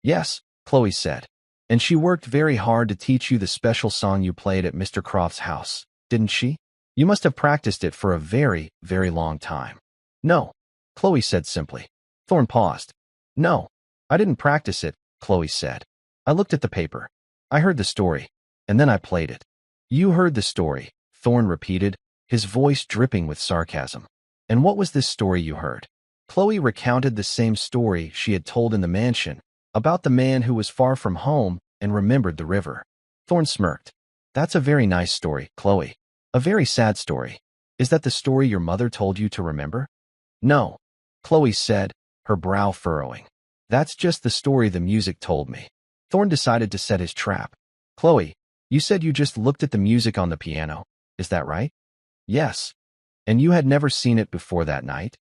"Yes," Chloe said. "And she worked very hard to teach you the special song you played at Mr. Croft's house, didn't she? You must have practiced it for a very, very long time." "No," Chloe said simply. Thorne paused. "No, I didn't practice it," Chloe said. "I looked at the paper. I heard the story, and then I played it." "You heard the story," Thorne repeated, his voice dripping with sarcasm. "And what was this story you heard?" Chloe recounted the same story she had told in the mansion, about the man who was far from home and remembered the river. Thorne smirked. "That's a very nice story, Chloe. A very sad story. Is that the story your mother told you to remember?" "No," Chloe said, her brow furrowing. "That's just the story the music told me." Thorne decided to set his trap. "Chloe, you said you just looked at the music on the piano. Is that right?" "Yes." "And you had never seen it before that night?"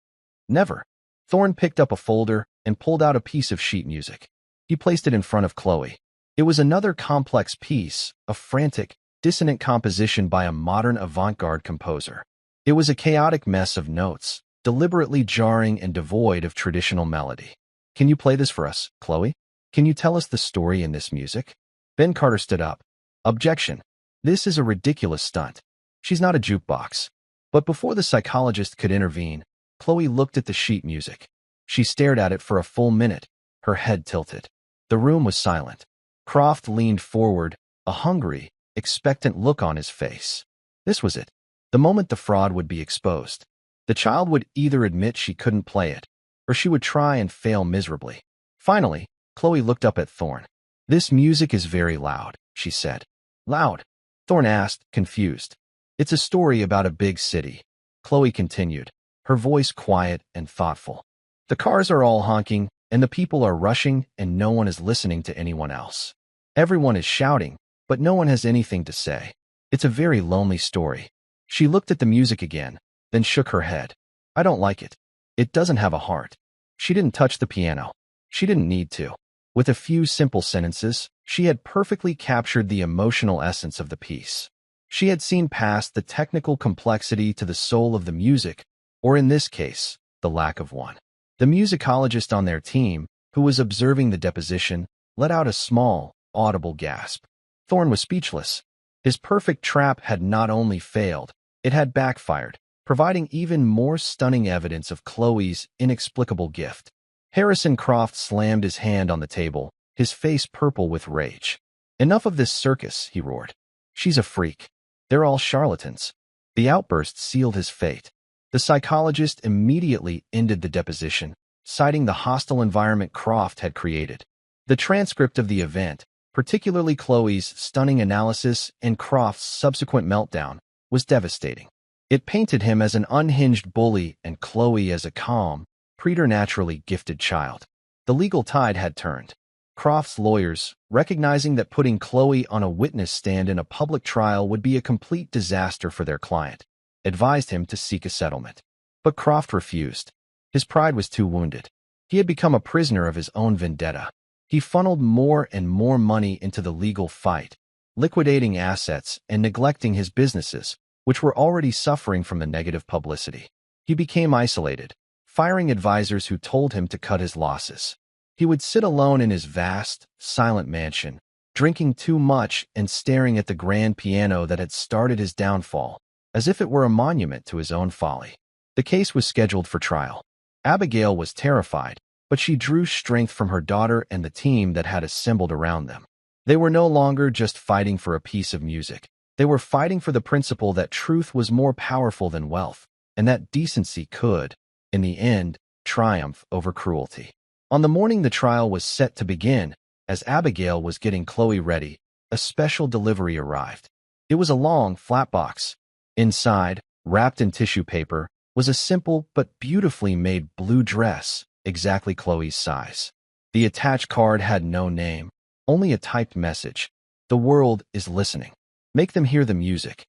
"Never." Thorne picked up a folder and pulled out a piece of sheet music. He placed it in front of Chloe. It was another complex piece, a frantic, dissonant composition by a modern avant-garde composer. It was a chaotic mess of notes, deliberately jarring and devoid of traditional melody. "Can you play this for us, Chloe? Can you tell us the story in this music?" Ben Carter stood up. "Objection. This is a ridiculous stunt. She's not a jukebox." But before the psychologist could intervene, Chloe looked at the sheet music. She stared at it for a full minute, her head tilted. The room was silent. Croft leaned forward, a hungry, expectant look on his face. This was it. The moment the fraud would be exposed. The child would either admit she couldn't play it, or she would try and fail miserably. Finally, Chloe looked up at Thorne. "This music is very loud," she said. "Loud?" Thorne asked, confused. "It's a story about a big city," Chloe continued, her voice quiet and thoughtful. "The cars are all honking, and the people are rushing, and no one is listening to anyone else. Everyone is shouting, but no one has anything to say. It's a very lonely story." She looked at the music again, then shook her head. "I don't like it. It doesn't have a heart." She didn't touch the piano. She didn't need to. With a few simple sentences, she had perfectly captured the emotional essence of the piece. She had seen past the technical complexity to the soul of the music, or in this case, the lack of one. The musicologist on their team, who was observing the deposition, let out a small, audible gasp. Thorne was speechless. His perfect trap had not only failed, it had backfired, providing even more stunning evidence of Chloe's inexplicable gift. Harrison Croft slammed his hand on the table, his face purple with rage. "Enough of this circus," he roared. "She's a freak. They're all charlatans." The outburst sealed his fate. The psychologist immediately ended the deposition, citing the hostile environment Croft had created. The transcript of the event, particularly Chloe's stunning analysis and Croft's subsequent meltdown, was devastating. It painted him as an unhinged bully and Chloe as a calm, preternaturally gifted child. The legal tide had turned. Croft's lawyers, recognizing that putting Chloe on a witness stand in a public trial would be a complete disaster for their client, advised him to seek a settlement. But Croft refused. His pride was too wounded. He had become a prisoner of his own vendetta. He funneled more and more money into the legal fight, liquidating assets and neglecting his businesses, which were already suffering from the negative publicity. He became isolated, firing advisors who told him to cut his losses. He would sit alone in his vast, silent mansion, drinking too much and staring at the grand piano that had started his downfall, as if it were a monument to his own folly. The case was scheduled for trial. Abigail was terrified, but she drew strength from her daughter and the team that had assembled around them. They were no longer just fighting for a piece of music. They were fighting for the principle that truth was more powerful than wealth, and that decency could, in the end, triumph over cruelty. On the morning the trial was set to begin, as Abigail was getting Chloe ready, a special delivery arrived. It was a long, flat box. Inside, wrapped in tissue paper, was a simple but beautifully made blue dress, exactly Chloe's size. The attached card had no name, only a typed message. "The world is listening. Make them hear the music."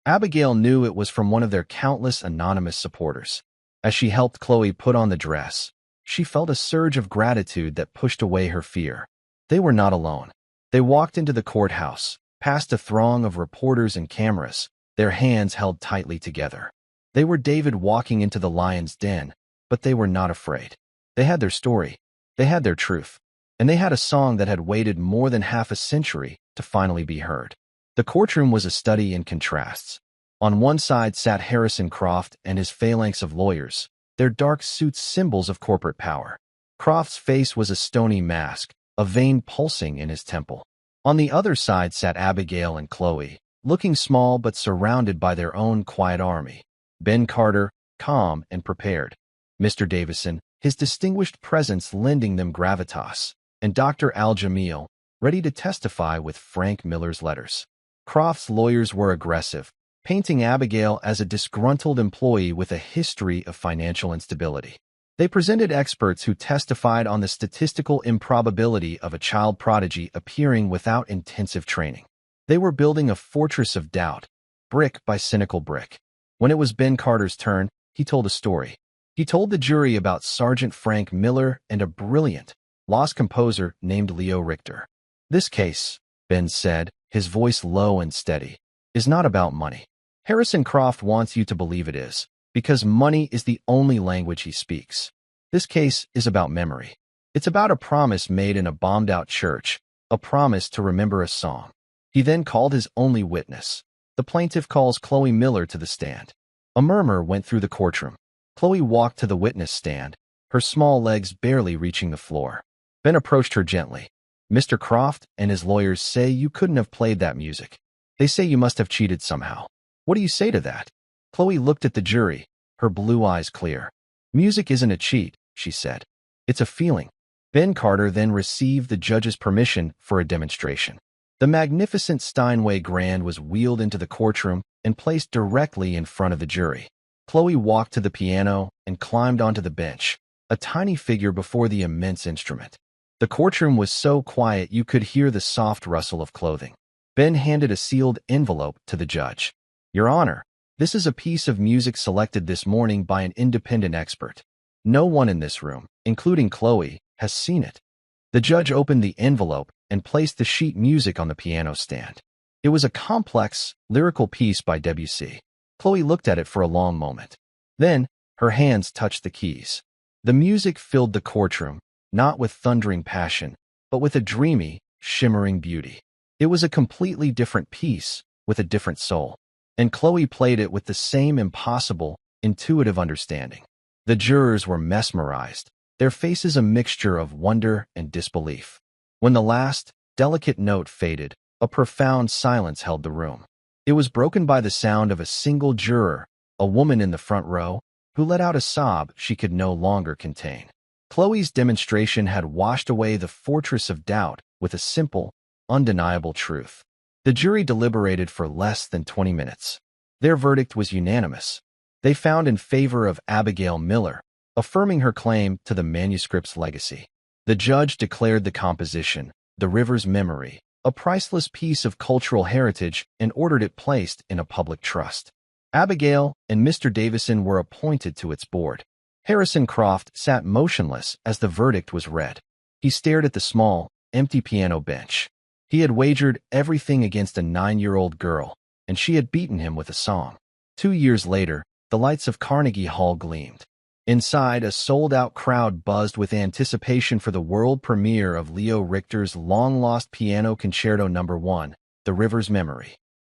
Abigail knew it was from one of their countless anonymous supporters. As she helped Chloe put on the dress, she felt a surge of gratitude that pushed away her fear. They were not alone. They walked into the courthouse, past a throng of reporters and cameras, their hands held tightly together. They were David walking into the lion's den, but they were not afraid. They had their story, they had their truth, and they had a song that had waited more than half a century to finally be heard. The courtroom was a study in contrasts. On one side sat Harrison Croft and his phalanx of lawyers, their dark suits symbols of corporate power. Croft's face was a stony mask, a vein pulsing in his temple. On the other side sat Abigail and Chloe, looking small but surrounded by their own quiet army. Ben Carter, calm and prepared. Mr. Davison, his distinguished presence lending them gravitas. And Dr. Al-Jamil, ready to testify with Frank Miller's letters. Croft's lawyers were aggressive, painting Abigail as a disgruntled employee with a history of financial instability. They presented experts who testified on the statistical improbability of a child prodigy appearing without intensive training. They were building a fortress of doubt, brick by cynical brick. When it was Ben Carter's turn, he told a story. He told the jury about Sergeant Frank Miller and a brilliant, lost composer named Leo Richter. "This case," Ben said, his voice low and steady, "is not about money. Harrison Croft wants you to believe it is, because money is the only language he speaks. This case is about memory. It's about a promise made in a bombed-out church, a promise to remember a song." He then called his only witness. The plaintiff calls Chloe Miller to the stand. A murmur went through the courtroom. Chloe walked to the witness stand, her small legs barely reaching the floor. Ben approached her gently. "Mr. Croft and his lawyers say you couldn't have played that music. They say you must have cheated somehow. What do you say to that? Chloe looked at the jury, her blue eyes clear. Music isn't a cheat, she said. It's a feeling. Ben Carter then received the judge's permission for a demonstration. The magnificent Steinway Grand was wheeled into the courtroom and placed directly in front of the jury. Chloe walked to the piano and climbed onto the bench, a tiny figure before the immense instrument. The courtroom was so quiet you could hear the soft rustle of clothing. Ben handed a sealed envelope to the judge. Your Honor, this is a piece of music selected this morning by an independent expert. No one in this room, including Chloe, has seen it. The judge opened the envelope and placed the sheet music on the piano stand. It was a complex, lyrical piece by Debussy. Chloe looked at it for a long moment. Then, her hands touched the keys. The music filled the courtroom, not with thundering passion, but with a dreamy, shimmering beauty. It was a completely different piece, with a different soul. And Chloe played it with the same impossible, intuitive understanding. The jurors were mesmerized, their faces a mixture of wonder and disbelief. When the last, delicate note faded, a profound silence held the room. It was broken by the sound of a single juror, a woman in the front row, who let out a sob she could no longer contain. Chloe's demonstration had washed away the fortress of doubt with a simple, undeniable truth. The jury deliberated for less than 20 minutes. Their verdict was unanimous. They found in favor of Abigail Miller, affirming her claim to the manuscript's legacy. The judge declared the composition, The River's Memory, a priceless piece of cultural heritage and ordered it placed in a public trust. Abigail and Mr. Davison were appointed to its board. Harrison Croft sat motionless as the verdict was read. He stared at the small, empty piano bench. He had wagered everything against a 9-year-old girl, and she had beaten him with a song. 2 years later, the lights of Carnegie Hall gleamed. Inside, a sold-out crowd buzzed with anticipation for the world premiere of Leo Richter's long-lost piano concerto No. 1, The River's Memory.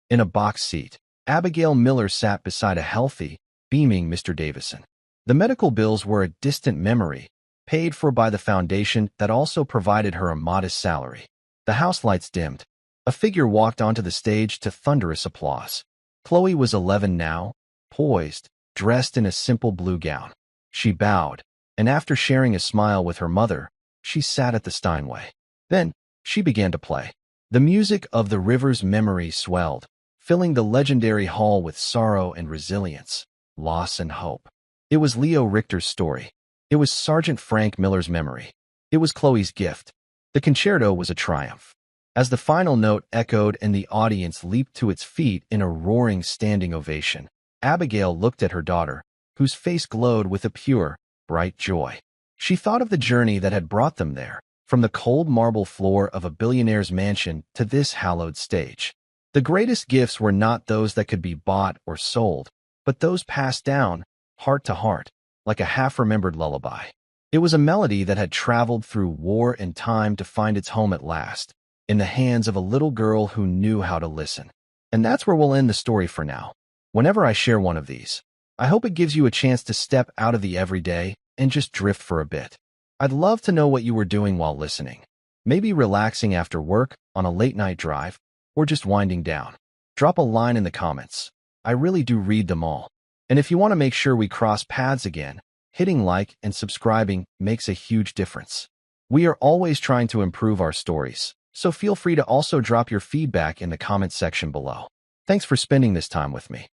In a box seat, Abigail Miller sat beside a healthy, beaming Mr. Davison. The medical bills were a distant memory, paid for by the foundation that also provided her a modest salary. The house lights dimmed. A figure walked onto the stage to thunderous applause. Chloe was 11 now, poised, dressed in a simple blue gown. She bowed, and after sharing a smile with her mother, she sat at the Steinway. Then, she began to play. The music of The River's Memory swelled, filling the legendary hall with sorrow and resilience, loss and hope. It was Leo Richter's story. It was Sergeant Frank Miller's memory. It was Chloe's gift. The concerto was a triumph. As the final note echoed and the audience leaped to its feet in a roaring standing ovation, Abigail looked at her daughter, whose face glowed with a pure, bright joy. She thought of the journey that had brought them there, from the cold marble floor of a billionaire's mansion to this hallowed stage. The greatest gifts were not those that could be bought or sold, but those passed down, heart to heart, like a half-remembered lullaby. It was a melody that had traveled through war and time to find its home at last, in the hands of a little girl who knew how to listen. And that's where we'll end the story for now. Whenever I share one of these, I hope it gives you a chance to step out of the everyday and just drift for a bit. I'd love to know what you were doing while listening. Maybe relaxing after work, on a late-night drive, or just winding down. Drop a line in the comments. I really do read them all. And if you want to make sure we cross paths again, hitting like and subscribing makes a huge difference. We are always trying to improve our stories, so feel free to also drop your feedback in the comment section below. Thanks for spending this time with me.